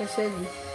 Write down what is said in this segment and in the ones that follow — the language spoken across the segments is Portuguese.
Deixa ali.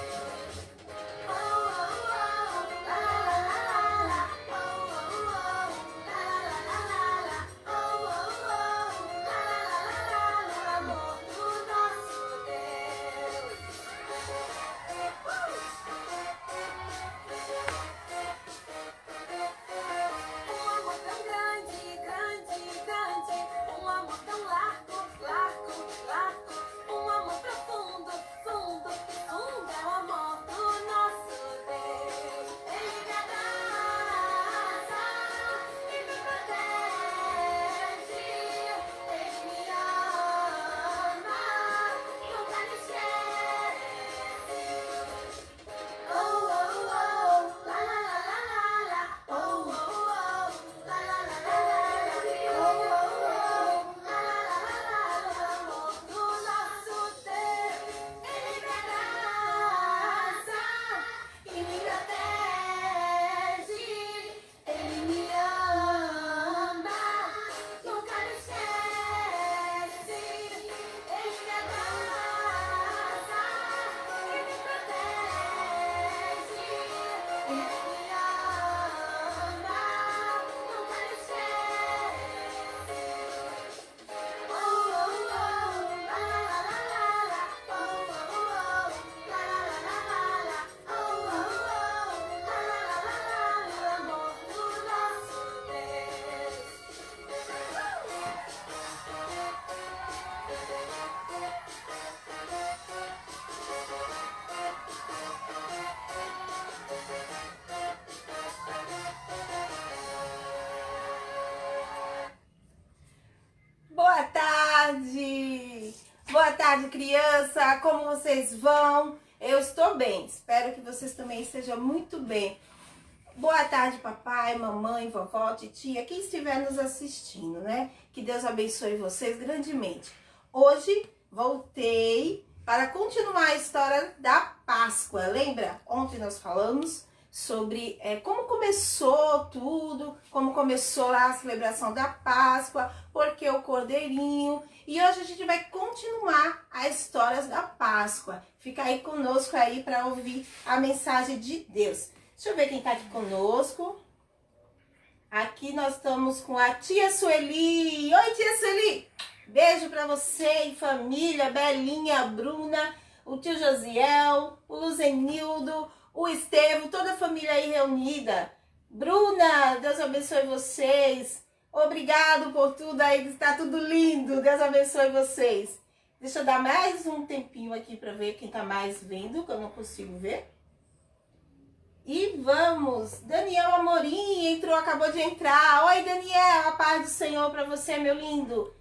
Boa tarde! Boa tarde, criança! Como vocês vão? Eu estou bem, espero que vocês também estejam muito bem. Boa tarde, papai, mamãe, vovó, titia, quem estiver nos assistindo, né? Que Deus abençoe vocês grandemente. Hoje voltei para continuar a história da Páscoa. Lembra? Ontem nós falamos sobre como começou tudo, como começou lá a celebração da Páscoa, porque o Cordeirinho. E hoje a gente vai continuar a história da Páscoa. Fica aí conosco aí para ouvir a mensagem de Deus. Deixa eu ver quem está aqui conosco. Aqui nós estamos com a tia Sueli. Oi, tia Sueli! Beijo para você e família, Belinha, a Bruna, o tio Josiel, o Luzenildo, o Estevo, toda a família aí reunida. Bruna, Deus abençoe vocês. Obrigado por tudo aí, está tudo lindo. Deus abençoe vocês. Deixa eu dar mais um tempinho aqui para ver quem está mais vendo, que eu não consigo ver. E vamos, Daniel Amorim entrou, acabou de entrar. Oi, Daniel, a paz do Senhor para você, meu lindo.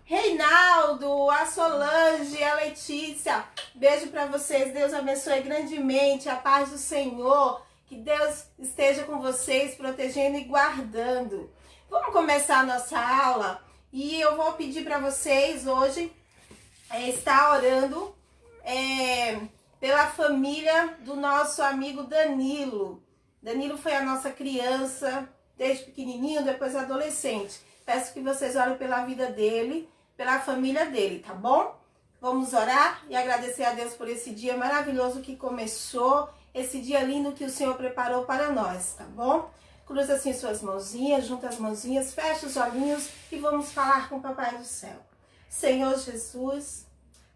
Reinaldo, a Solange, a Letícia, beijo para vocês, Deus abençoe grandemente, a paz do Senhor, que Deus esteja com vocês, protegendo e guardando. Vamos começar a nossa aula e eu vou pedir para vocês hoje estar orando pela família do nosso amigo Danilo. Danilo foi a nossa criança, desde pequenininho, depois adolescente. Peço que vocês orem pela vida dele, pela família dele, tá bom? Vamos orar e agradecer a Deus por esse dia maravilhoso que começou, esse dia lindo que o Senhor preparou para nós, tá bom? Cruza assim suas mãozinhas, junta as mãozinhas, fecha os olhinhos e vamos falar com o Papai do Céu. Senhor Jesus,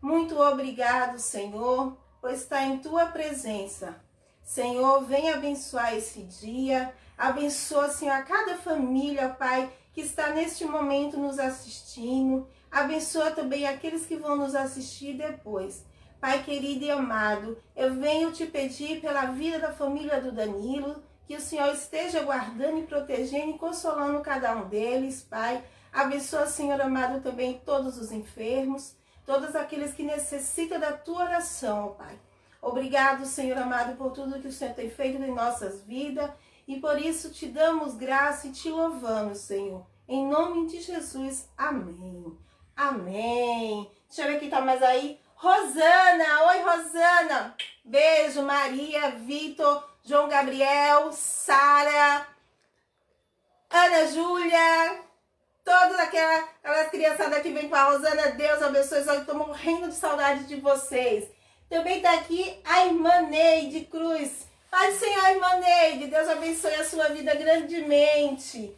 muito obrigado, Senhor, por estar em Tua presença. Senhor, vem abençoar esse dia, abençoa, Senhor, a cada família, Pai, que está neste momento nos assistindo. Abençoa também aqueles que vão nos assistir depois. Pai querido e amado, eu venho te pedir pela vida da família do Danilo, que o Senhor esteja guardando e protegendo e consolando cada um deles, Pai. Abençoa, Senhor amado, também todos os enfermos, todos aqueles que necessitam da Tua oração, Pai. Obrigado, Senhor amado, por tudo que o Senhor tem feito em nossas vidas e por isso te damos graça e te louvamos, Senhor. Em nome de Jesus, amém. Amém. Deixa eu ver quem tá mais aí. Rosana, oi Rosana. Beijo, Maria, Vitor, João Gabriel, Sara, Ana Júlia, todas aquelas criançadas que vem com a Rosana. Deus abençoe, eu estou morrendo de saudade de vocês. Também está aqui a irmã Neide Cruz. Pai do Senhor, irmã Neide, Deus abençoe a sua vida grandemente.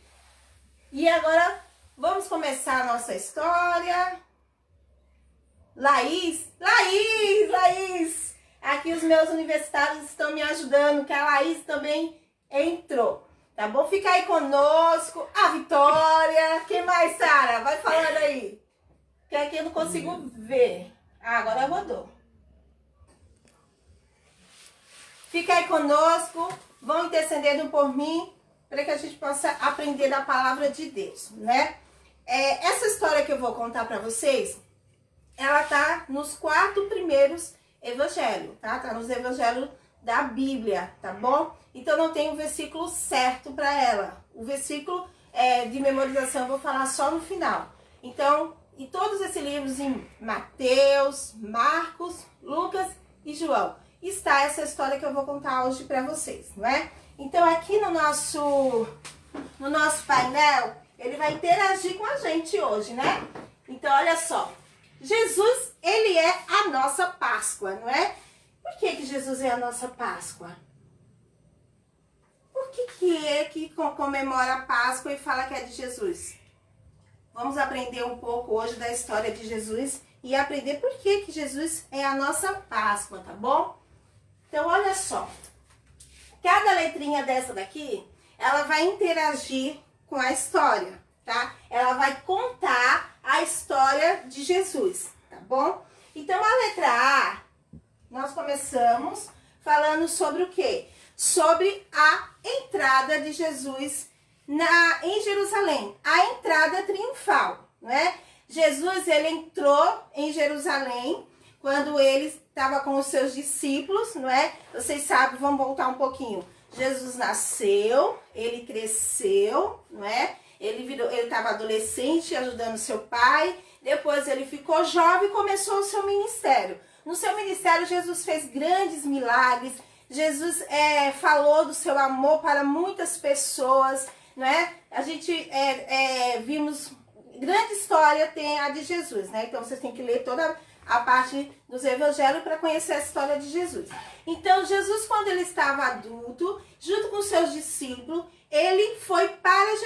E agora vamos começar a nossa história. Laís. Aqui os meus universitários estão me ajudando, que a Laís também entrou. Tá bom? Fica aí conosco. A Vitória. Quem mais, Sara? Vai falando aí. Que aqui eu não consigo ver. Agora rodou. Fica aí conosco. Vão intercedendo por mim, para que a gente possa aprender da palavra de Deus, né? Essa história que eu vou contar para vocês, ela tá nos 4 primeiros evangelhos, tá? Tá nos evangelhos da Bíblia, tá bom? Então não tem o versículo certo para ela. O versículo de memorização eu vou falar só no final. Então, em todos esses livros, em Mateus, Marcos, Lucas e João, está essa história que eu vou contar hoje para vocês, não é? Então aqui no nosso painel, ele vai interagir com a gente hoje, né? Então olha só, Jesus, ele é a nossa Páscoa, não é? Por que Jesus é a nossa Páscoa? Por que é que comemora a Páscoa e fala que é de Jesus? Vamos aprender um pouco hoje da história de Jesus e aprender por que Jesus é a nossa Páscoa, tá bom? Então, olha só. Cada letrinha dessa daqui, ela vai interagir com a história, tá? Ela vai contar a história de Jesus, tá bom? Então, a letra A, nós começamos falando sobre o quê? Sobre a entrada de Jesus em Jerusalém. A entrada triunfal, né? Jesus, ele entrou em Jerusalém quando ele estava com os seus discípulos, não é? Vocês sabem, vamos voltar um pouquinho. Jesus nasceu, ele cresceu, não é? Ele estava adolescente, ajudando seu pai. Depois ele ficou jovem e começou o seu ministério. No seu ministério, Jesus fez grandes milagres. Jesus falou do seu amor para muitas pessoas, não é? A gente vimos, grande história tem a de Jesus, né? Então vocês têm que ler toda a parte dos evangelhos para conhecer a história de Jesus. Então, Jesus, quando ele estava adulto, junto com seus discípulos, ele foi para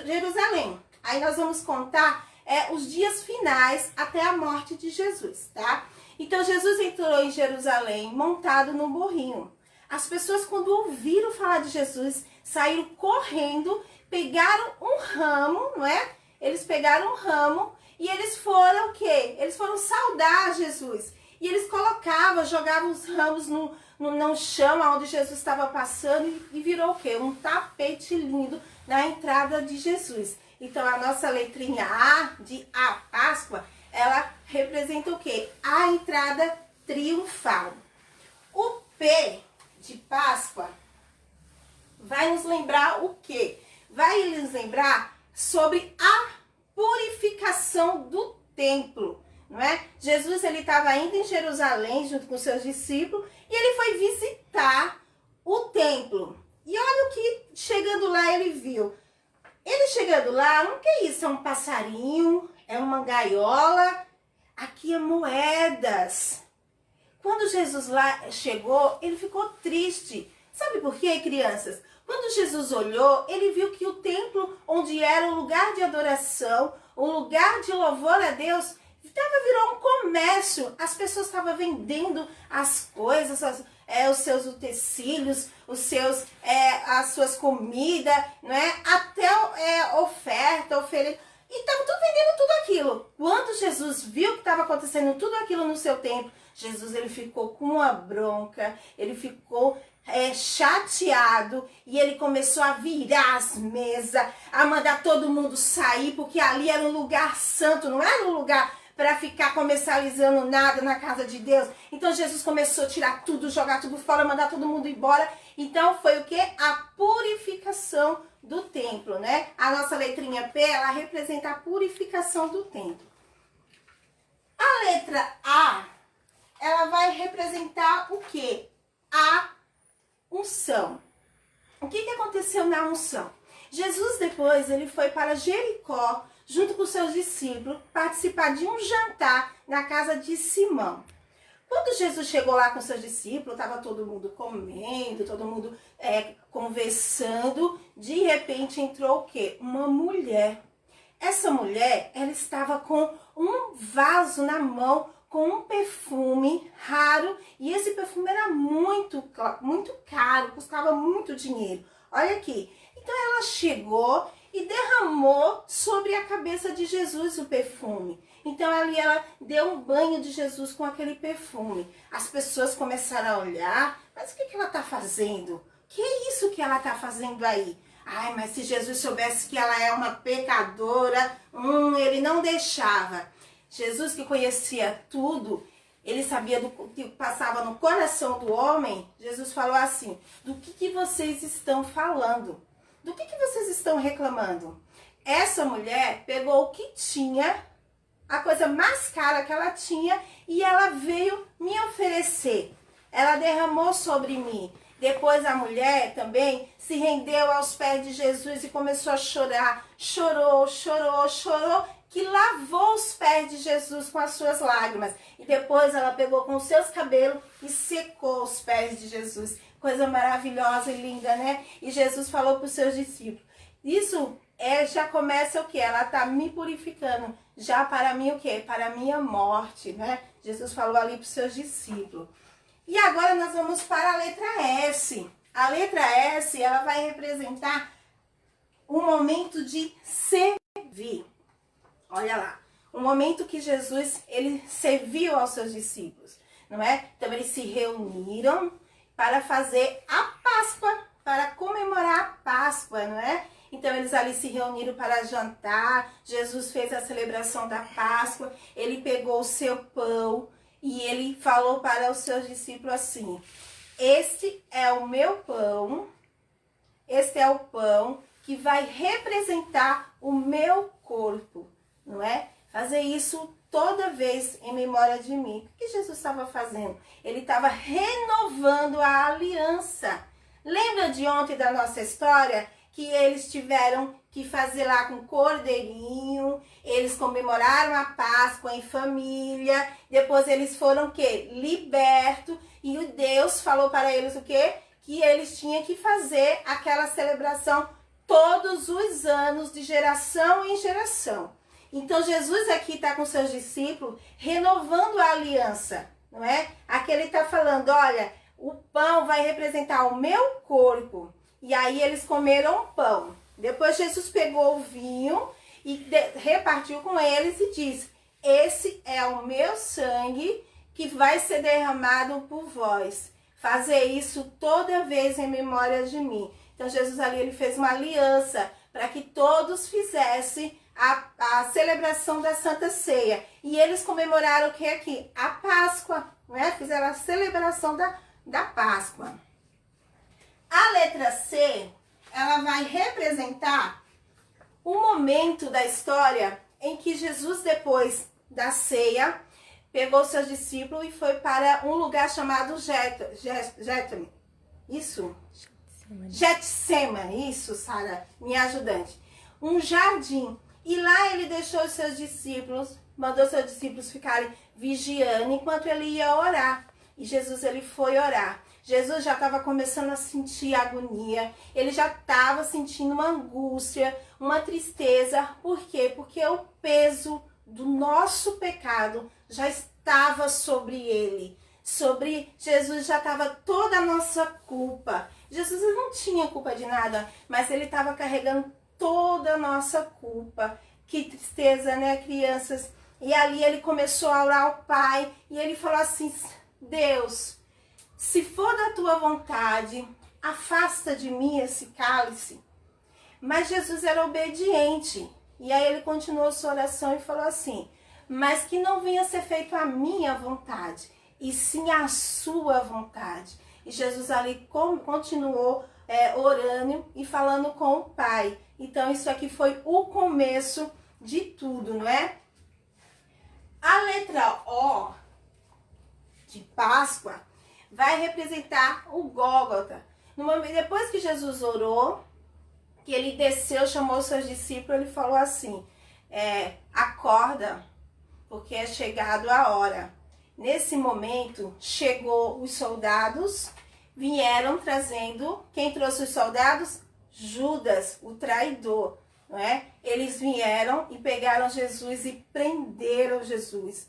Jerusalém. Aí nós vamos contar os dias finais até a morte de Jesus, tá? Então, Jesus entrou em Jerusalém montado num burrinho. As pessoas, quando ouviram falar de Jesus, saíram correndo, pegaram um ramo, não é? Eles pegaram um ramo e eles foram o quê? Eles foram saudar Jesus. E eles jogavam os ramos no chão onde Jesus estava passando e virou o quê? Um tapete lindo na entrada de Jesus. Então a nossa letrinha A, de A, Páscoa, ela representa o quê? A entrada triunfal. O P de Páscoa vai nos lembrar o quê? Vai nos lembrar sobre a purificação do templo, não é? Jesus, ele estava ainda em Jerusalém junto com seus discípulos e ele foi visitar o templo. E olha o que chegando lá ele viu. Ele chegando lá, o que é isso? É um passarinho? É uma gaiola? Aqui é moedas. Quando Jesus lá chegou, ele ficou triste. Sabe por quê, crianças? Quando Jesus olhou, ele viu que o templo, onde era um lugar de adoração, um lugar de louvor a Deus, virou um comércio. As pessoas estavam vendendo as coisas, os seus utensílios, as suas comidas, não é? Até oferta, oferenda. E estavam tudo vendendo tudo aquilo. Quando Jesus viu que estava acontecendo tudo aquilo no seu templo, Jesus, ele ficou com uma bronca, ele ficou chateado e ele começou a virar as mesas, a mandar todo mundo sair, porque ali era um lugar santo, não era um lugar para ficar comercializando nada na casa de Deus. Então Jesus começou a tirar tudo, jogar tudo fora, mandar todo mundo embora. Então foi o que? A purificação do templo, né? A nossa letrinha P, ela representa a purificação do templo. A letra A, ela vai representar o quê? A unção. O que aconteceu na unção? Jesus depois, ele foi para Jericó, junto com seus discípulos, participar de um jantar na casa de Simão. Quando Jesus chegou lá com seus discípulos, estava todo mundo comendo, todo mundo conversando. De repente entrou o quê? Uma mulher. Essa mulher, ela estava com um vaso na mão, com um perfume raro. E esse perfume era muito caro, custava muito dinheiro. Olha aqui. Então ela chegou e derramou sobre a cabeça de Jesus o perfume. Então ali ela deu um banho de Jesus com aquele perfume. As pessoas começaram a olhar, mas o que ela está fazendo? Que é isso que ela está fazendo aí? Ai, mas se Jesus soubesse que ela é uma pecadora, ele não deixava. Jesus, que conhecia tudo, ele sabia do que passava no coração do homem. Jesus falou assim: do que vocês estão falando? Do que vocês estão reclamando? Essa mulher pegou o que tinha, a coisa mais cara que ela tinha, e ela veio me oferecer. Ela derramou sobre mim. Depois a mulher também se rendeu aos pés de Jesus e começou a chorar. Chorou, que lavou os pés de Jesus com as suas lágrimas. E depois ela pegou com os seus cabelos e secou os pés de Jesus. Coisa maravilhosa e linda, né? E Jesus falou para os seus discípulos: isso já começa o quê? Ela está me purificando. Já para mim o quê? Para a minha morte, né? Jesus falou ali para os seus discípulos. E agora nós vamos para a letra S. A letra S, ela vai representar um momento de servir. Olha lá, um momento que Jesus, ele serviu aos seus discípulos, não é? Então eles se reuniram para fazer a Páscoa, para comemorar a Páscoa, não é? Então eles ali se reuniram para jantar. Jesus fez a celebração da Páscoa, ele pegou o seu pão e ele falou para os seus discípulos assim: este é o meu pão, este é o pão que vai representar o meu corpo, não é? Fazer isso toda vez em memória de mim. O que Jesus estava fazendo? Ele estava renovando a aliança. Lembra de ontem da nossa história? Que eles tiveram que fazer lá com cordeirinho, eles comemoraram a Páscoa em família, depois eles foram o quê? Libertos, e o Deus falou para eles o quê? Que eles tinham que fazer aquela celebração todos os anos, de geração em geração. Então Jesus aqui está com seus discípulos, renovando a aliança, não é? Aqui ele está falando: olha, o pão vai representar o meu corpo. E aí eles comeram o pão. Depois Jesus pegou o vinho e repartiu com eles e disse: esse é o meu sangue que vai ser derramado por vós. Fazer isso toda vez em memória de mim. Então Jesus ali ele fez uma aliança para que todos fizessem a celebração da Santa Ceia. E eles comemoraram o que aqui? A Páscoa, né? Fizeram a celebração da Páscoa. A letra C, ela vai representar um momento da história em que Jesus, depois da ceia, pegou seus discípulos e foi para um lugar chamado Getsemane. Isso? Getsemane, isso, Sara, minha ajudante. Um jardim. E lá ele deixou os seus discípulos, mandou seus discípulos ficarem vigiando enquanto ele ia orar. E Jesus, ele foi orar. Jesus já estava começando a sentir agonia, ele já estava sentindo uma angústia, uma tristeza. Por quê? Porque o peso do nosso pecado já estava sobre ele. Sobre Jesus já estava toda a nossa culpa. Jesus não tinha culpa de nada, mas ele estava carregando toda a nossa culpa. Que tristeza, né, crianças? E ali ele começou a orar ao Pai e ele falou assim: Deus, se for da tua vontade, afasta de mim esse cálice. Mas Jesus era obediente. E aí ele continuou sua oração e falou assim: mas que não venha ser feito a minha vontade, e sim a sua vontade. E Jesus ali continuou orando e falando com o Pai. Então isso aqui foi o começo de tudo, não é? A letra O, de Páscoa, vai representar o Gólgota. Depois que Jesus orou, que ele desceu, chamou os seus discípulos, ele falou assim: acorda, porque é chegado a hora. Nesse momento, chegou os soldados, vieram trazendo, quem trouxe os soldados? Judas, o traidor, não é? Eles vieram e pegaram Jesus e prenderam Jesus.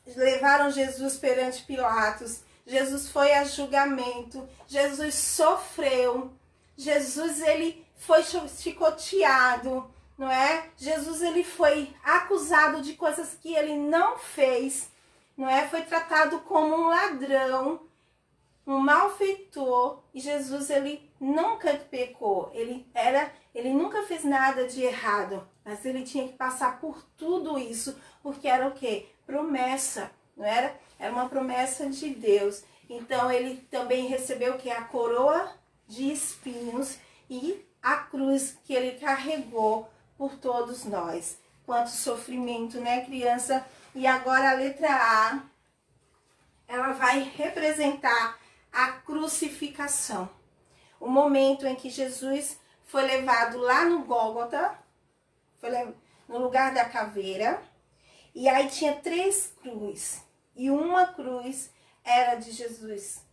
Levaram Jesus perante Pilatos. Jesus foi a julgamento. Jesus sofreu. Jesus, ele foi chicoteado, não é? Jesus, ele foi acusado de coisas que ele não fez, não é? Foi tratado como um ladrão, um malfeitor. E Jesus, ele nunca pecou. Ele nunca fez nada de errado, mas ele tinha que passar por tudo isso, porque era o quê? Promessa, não era? Era uma promessa de Deus. Então ele também recebeu o quê? A coroa de espinhos e a cruz que ele carregou por todos nós. Quanto sofrimento, né, criança? E agora a letra A, ela vai representar a crucificação. O momento em que Jesus foi levado lá no Gólgota, no lugar da caveira, e aí tinha 3 cruzes, e uma cruz era de Jesus.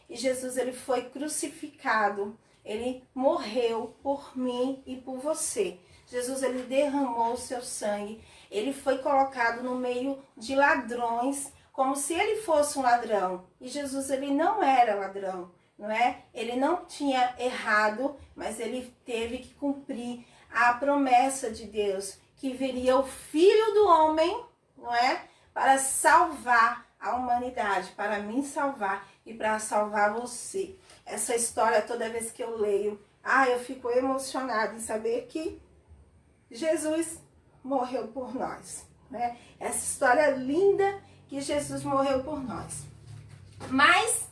E Jesus, ele foi crucificado, ele morreu por mim e por você. Jesus, ele derramou o seu sangue, ele foi colocado no meio de ladrões, como se ele fosse um ladrão. E Jesus, ele não era ladrão, não é? Ele não tinha errado, mas ele teve que cumprir a promessa de Deus, que viria o Filho do Homem, não é? Para salvar a humanidade, para me salvar e para salvar você. Essa história, toda vez que eu leio, eu fico emocionada em saber que Jesus morreu por nós, né? Essa história linda que Jesus morreu por nós. Mas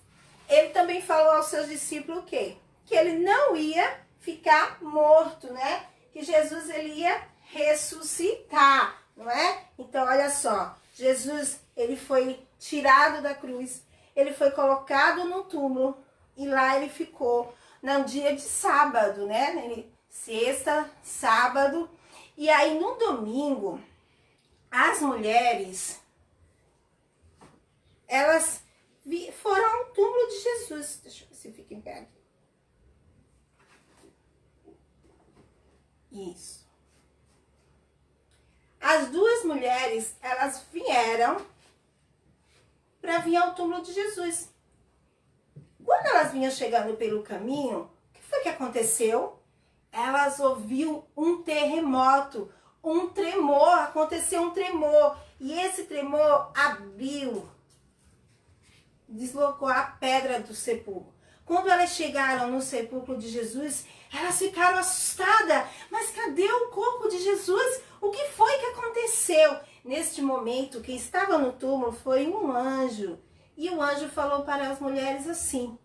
ele também falou aos seus discípulos o quê? Que ele não ia ficar morto, né? Que Jesus, ele ia ressuscitar, não é? Então, olha só, Jesus, ele foi tirado da cruz, ele foi colocado no túmulo e lá ele ficou no dia de sábado, né? Sexta, sábado. E aí no domingo, as mulheres, elas foram ao túmulo de Jesus. Deixa eu ver se fica em pé aqui. Isso. As 2 mulheres, elas vieram para vir ao túmulo de Jesus. Quando elas vinham chegando pelo caminho, o que foi que aconteceu? Elas ouviram um terremoto, um tremor, aconteceu um tremor. E esse tremor abriu, deslocou a pedra do sepulcro. Quando elas chegaram no sepulcro de Jesus, elas ficaram assustadas. Mas cadê o corpo de Jesus? O que foi que aconteceu? Neste momento, quem estava no túmulo foi um anjo. E o anjo falou para as mulheres assim: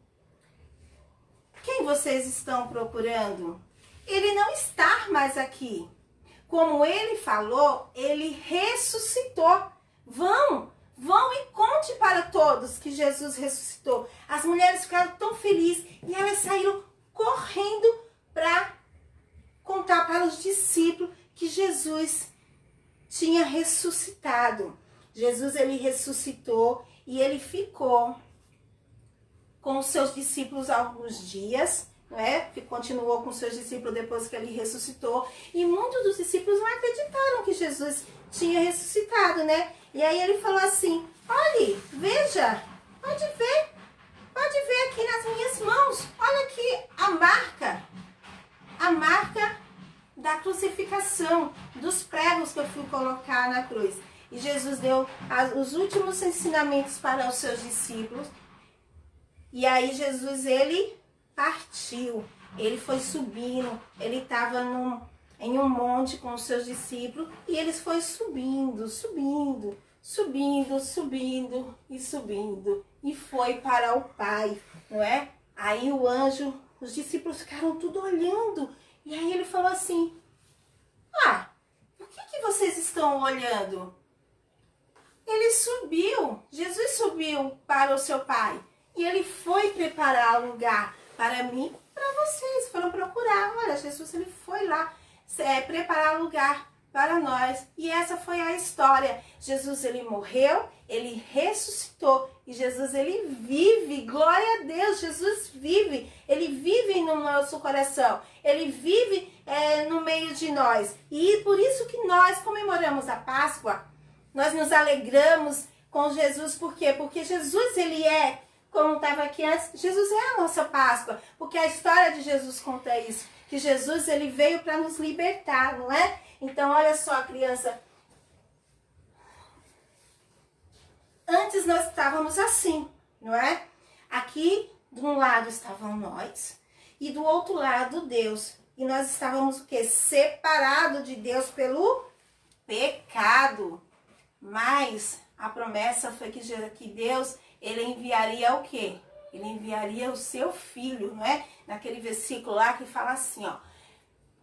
quem vocês estão procurando? Ele não está mais aqui. Como ele falou, ele ressuscitou. Vão e conte para todos que Jesus ressuscitou. As mulheres ficaram tão felizes e elas saíram correndo para contar para os discípulos que Jesus tinha ressuscitado. Jesus, ele ressuscitou e ele ficou com os seus discípulos alguns dias, não é? Continuou com os seus discípulos depois que ele ressuscitou. E muitos dos discípulos não acreditaram que Jesus tinha ressuscitado, né? E aí ele falou assim: olhe, veja, pode ver aqui nas minhas mãos. Olha aqui a marca da crucificação, dos pregos que eu fui colocar na cruz. E Jesus deu os últimos ensinamentos para os seus discípulos. E aí Jesus, ele partiu, ele foi subindo, ele estava em um monte com os seus discípulos e eles foi subindo e foi para o Pai, não é? Aí o anjo, os discípulos ficaram tudo olhando e aí ele falou assim: por que vocês estão olhando? Ele subiu, Jesus subiu para o seu Pai e ele foi preparar lugar para mim e para vocês. Foram procurar. Olha, Jesus, ele foi lá preparar lugar para nós. E essa foi a história. Jesus, ele morreu, ele ressuscitou. E Jesus, ele vive. Glória a Deus, Jesus vive. Ele vive no nosso coração. Ele vive no meio de nós. E por isso que nós comemoramos a Páscoa. Nós nos alegramos com Jesus. Por quê? Porque Jesus, ele é, como estava aqui antes, Jesus é a nossa Páscoa. Porque a história de Jesus conta isso. Que Jesus, ele veio para nos libertar, não é? Então, olha só, criança. Antes nós estávamos assim, não é? Aqui, de um lado estavam nós e do outro lado Deus. E nós estávamos o quê? Separados de Deus pelo pecado. Mas a promessa foi que Deus, ele enviaria o quê? Ele enviaria o seu filho, não é? Naquele versículo lá que fala assim, ó.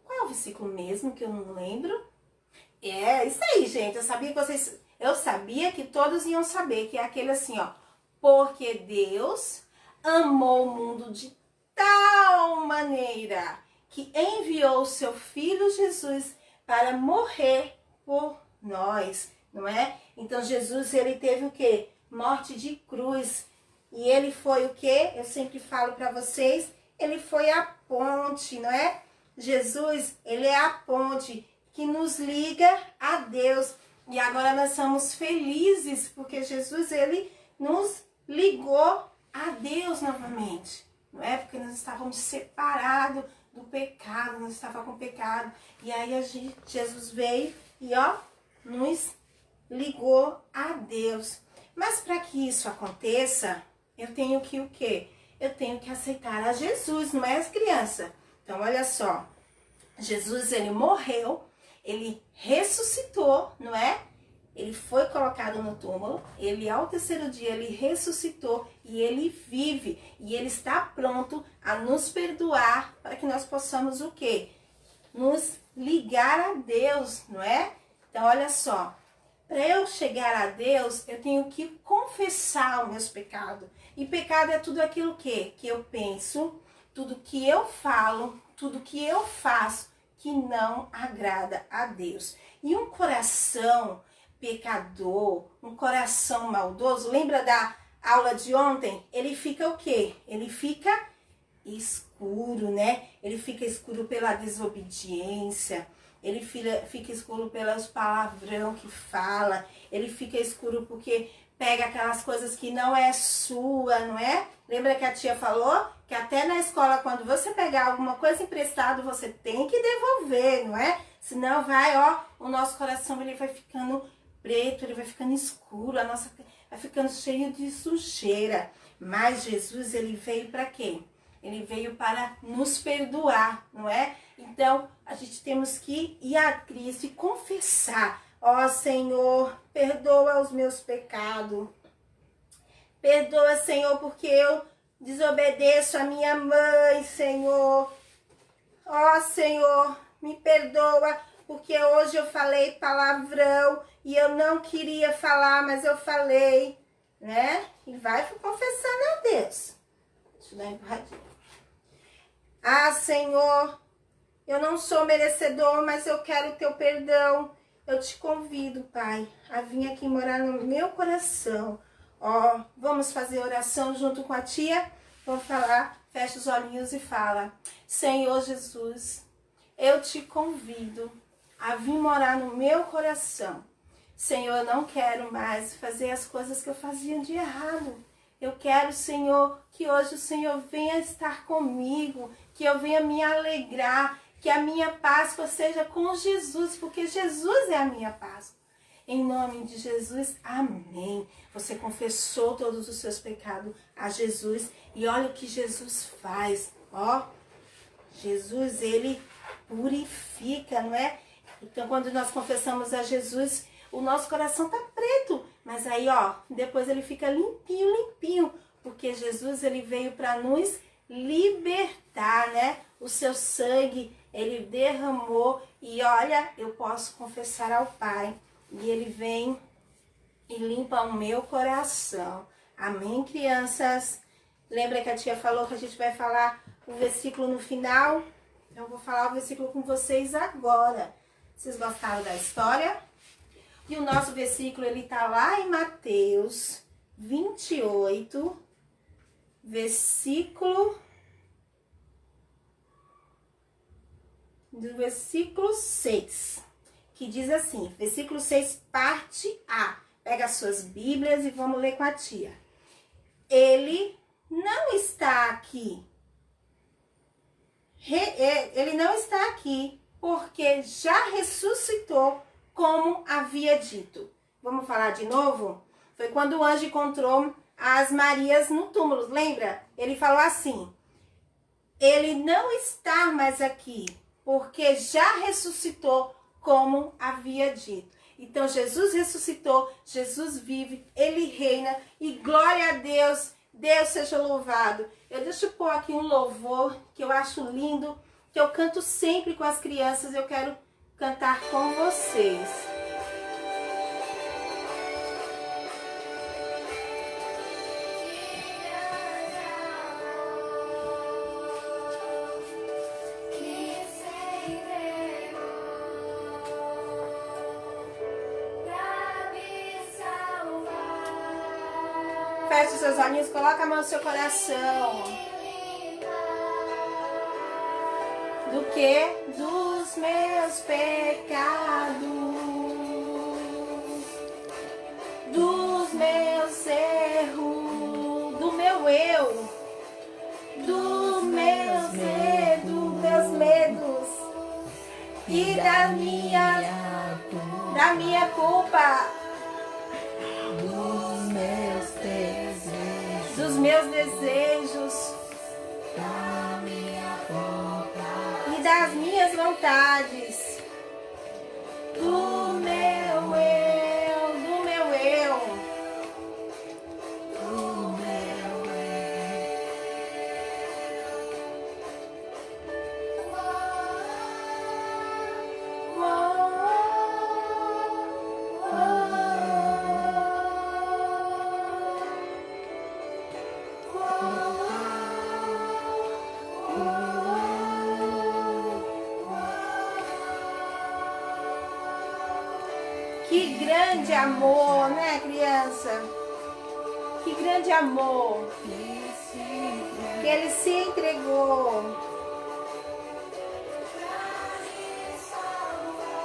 Qual é o versículo mesmo que eu não lembro? É isso aí, gente. Eu sabia que todos iam saber, que é aquele assim, ó. Porque Deus amou o mundo de tal maneira que enviou o seu filho Jesus para morrer por nós, não é? Então Jesus, ele teve o quê? Morte de cruz. E ele foi o quê? Eu sempre falo para vocês, ele foi a ponte, não é? Jesus, ele é a ponte que nos liga a Deus. E agora nós somos felizes porque Jesus, ele nos ligou a Deus novamente. Não é? Porque nós estávamos separados do pecado, nós estávamos com pecado. E aí Jesus veio e ó, nos ligou a Deus. Mas para que isso aconteça, eu tenho que o quê? Eu tenho que aceitar a Jesus, não é, as crianças? Então, olha só. Jesus, ele morreu, ele ressuscitou, não é? Ele foi colocado no túmulo, ele ao terceiro dia, ele ressuscitou e ele vive. E ele está pronto a nos perdoar para que nós possamos o quê? Nos ligar a Deus, não é? Então, olha só. Para eu chegar a Deus, eu tenho que confessar os meus pecados. E pecado é tudo aquilo que eu penso, tudo que eu falo, tudo que eu faço que não agrada a Deus. E um coração pecador, um coração maldoso, lembra da aula de ontem? Ele fica o quê? Ele fica escuro, né? Ele fica escuro pela desobediência. Ele fica escuro pelos palavrão que fala. Ele fica escuro porque pega aquelas coisas que não é sua, não é? Lembra que a tia falou? Que até na escola, quando você pegar alguma coisa emprestada, você tem que devolver, não é? Senão vai, ó, o nosso coração ele vai ficando preto, ele vai ficando escuro, a nossa vai ficando cheio de sujeira. Mas Jesus, ele veio para quê? Ele veio para nos perdoar, não é? Então, a gente temos que ir a Cristo e confessar. Ó Senhor, perdoa os meus pecados. Perdoa, Senhor, porque eu desobedeço a minha mãe, Senhor. Ó Senhor, me perdoa, porque hoje eu falei palavrão e eu não queria falar, mas eu falei, né? E vai confessando a Deus. Deixa eu dar uma empurradinha. Ah, Senhor, eu não sou merecedor, mas eu quero o teu perdão. Eu te convido, Pai, a vir aqui morar no meu coração. Ó, vamos fazer oração junto com a tia? Vou falar, fecha os olhinhos e fala. Senhor Jesus, eu te convido a vir morar no meu coração. Senhor, eu não quero mais fazer as coisas que eu fazia de errado. Eu quero, Senhor, que hoje o Senhor venha estar comigo, que eu venha me alegrar, que a minha Páscoa seja com Jesus, porque Jesus é a minha Páscoa. Em nome de Jesus, amém. Você confessou todos os seus pecados a Jesus e olha o que Jesus faz, ó. Jesus, ele purifica, não é? Então, quando nós confessamos a Jesus, o nosso coração tá preto, mas aí, ó, depois ele fica limpinho, limpinho, porque Jesus, ele veio para nos libertar, né? O seu sangue, ele derramou e olha, eu posso confessar ao Pai e ele vem e limpa o meu coração. Amém, crianças? Lembra que a tia falou que a gente vai falar o versículo no final? Então, eu vou falar o versículo com vocês agora. Vocês gostaram da história? E o nosso versículo, ele tá lá em Mateus 28, versículo 6, que diz assim, versículo 6, parte A. Pega as suas Bíblias e vamos ler com a tia. Ele não está aqui. Ele não está aqui porque já ressuscitou, como havia dito. Vamos falar de novo? Foi quando o anjo encontrou as Marias no túmulo, lembra? Ele falou assim, ele não está mais aqui, porque já ressuscitou, como havia dito. Então, Jesus ressuscitou, Jesus vive, ele reina, e glória a Deus, Deus seja louvado. Deixa eu pôr aqui um louvor que eu acho lindo, que eu canto sempre com as crianças, eu quero cantar com vocês. Feche os seus olhinhos, coloca a mão no seu coração. Do que? Dos meus pecados, dos meus erros, do meu eu, dos meus medos e da minha culpa. Dos meus desejos e das minhas vontades, do meu eu, do meu eu, Que grande amor, né, criança? Que grande amor. Que ele se entregou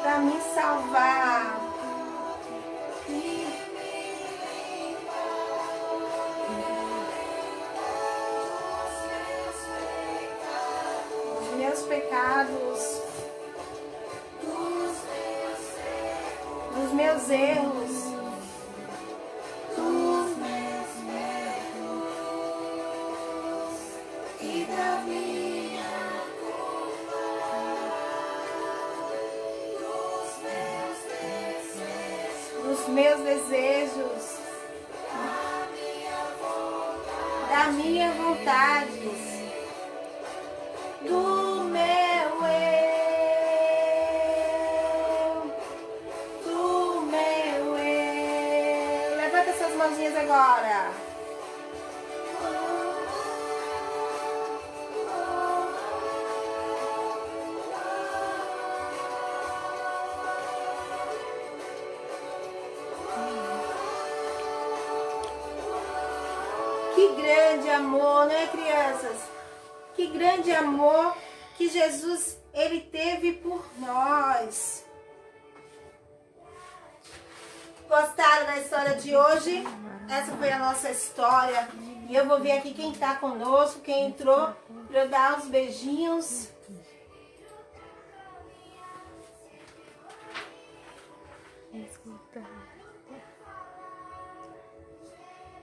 para me salvar. Os meus pecados. Dos meus erros, dos meus medos e da minha culpa, dos meus desejos, da minha vontade, do meu eu. Mãozinhas agora. Que grande amor, né, crianças? Que grande amor que Jesus, ele teve por nós. Gostaram da história de hoje? Essa foi a nossa história. E eu vou ver aqui quem está conosco, quem entrou, para eu dar uns beijinhos.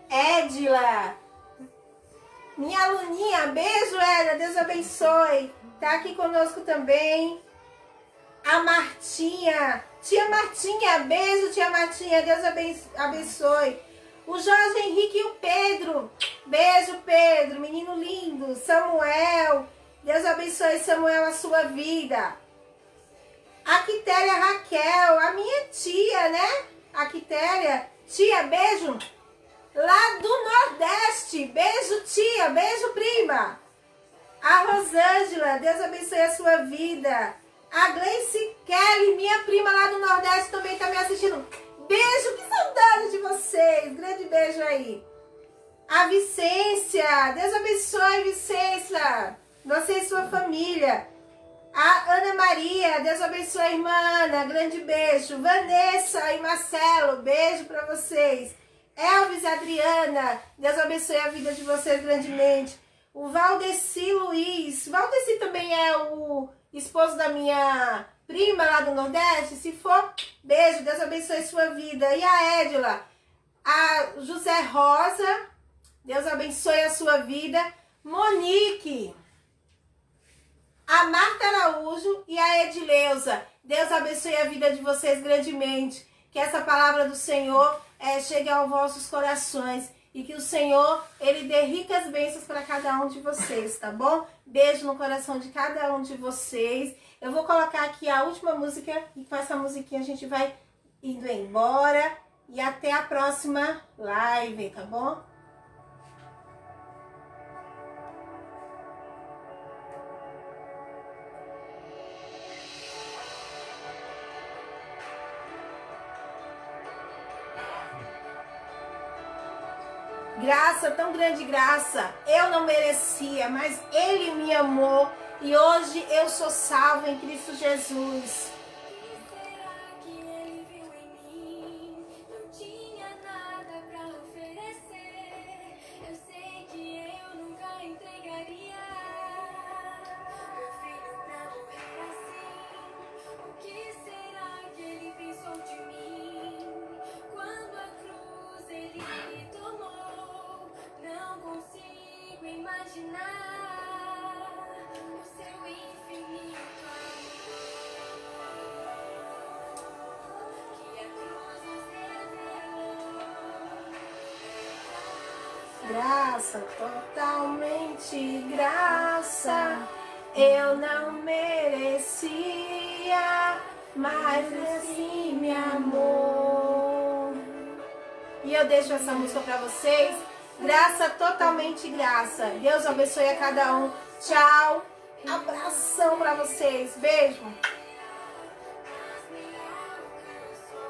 Edila, minha aluninha, beijo, Edila, Deus abençoe. Tá aqui conosco também a Martinha. Tia Martinha, beijo, tia Martinha, Deus abençoe. O Jorge Henrique e o Pedro, beijo, Pedro, menino lindo. Samuel, Deus abençoe, Samuel, a sua vida. A Quitéria Raquel, a minha tia, né? A Quitéria, tia, beijo. Lá do Nordeste, beijo, tia, beijo, prima. A Rosângela, Deus abençoe a sua vida. A Gleice Kelly, minha prima lá do Nordeste, também tá me assistindo. Beijo, que saudade de vocês. Grande beijo aí. A Vicência, Deus abençoe, Vicência. Você e sua família. A Ana Maria, Deus abençoe, irmã Ana. Grande beijo. Vanessa e Marcelo, beijo pra vocês. Elvis e Adriana, Deus abençoe a vida de vocês grandemente. O Valdeci Luiz. Valdeci também é o esposo da minha prima lá do Nordeste. Se for, beijo, Deus abençoe sua vida. E a Edila, a José Rosa, Deus abençoe a sua vida. Monique, a Marta Araújo e a Edileuza, Deus abençoe a vida de vocês grandemente. Que essa palavra do Senhor chegue aos vossos corações. E que o Senhor, Ele dê ricas bênçãos para cada um de vocês, tá bom? Beijo no coração de cada um de vocês. Eu vou colocar aqui a última música e com essa musiquinha a gente vai indo embora. E até a próxima live, tá bom? Graça, tão grande graça, eu não merecia, mas Ele me amou e hoje eu sou salvo em Cristo Jesus. Será que Ele viu em mim? Não tinha nada pra oferecer. Eu sei que eu nunca entregaria meu filho pra morrer assim. O que será que Ele pensou de mim? Quando a cruz Ele tomou, não consigo imaginar o seu infinito amor que a cruz nos revelou. Graça, totalmente graça, eu não merecia, mas assim me amou. E eu deixo essa música pra vocês. Graça, totalmente graça. Deus abençoe a cada um. Tchau. Abração pra vocês. Beijo.